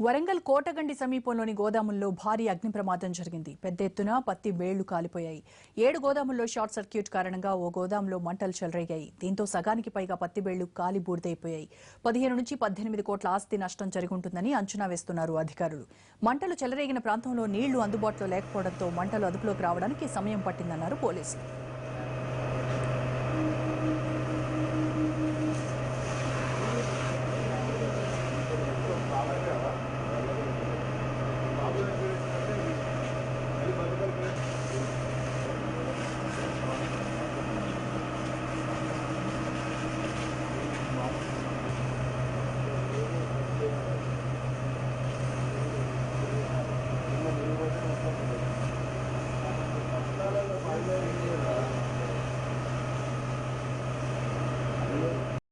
వరంగల్ కోటగండి సమీపంలోని గోదాముల్లో భారీ అగ్ని ప్రమాదం జరిగింది. పెద్ద ఎత్తున పత్తి బేళ్లు కాలిపోయాయి. 7 గోదాముల్లో షార్ట్ సర్క్యూట్ కారణంగా ఓ గోదాంలో మంటలు చెలరేగాయి. దీంతో సగానికి పైగా పత్తి బేళ్లు కాలి బూడిదైపోయాయి. 15 నుంచి 18 కోట్ల ఆస్తి నష్టం జరుగుతుందని అంచనా వేస్తున్నారు అధికారులు. మంటలు చెలరేగిన ప్రాంతంలో నీళ్లు అందుబాటులో లేకపోవడంతో మంటలు అదుపులోకి రావడానికి సమయం పట్టిందన్నారు పోలీసులు.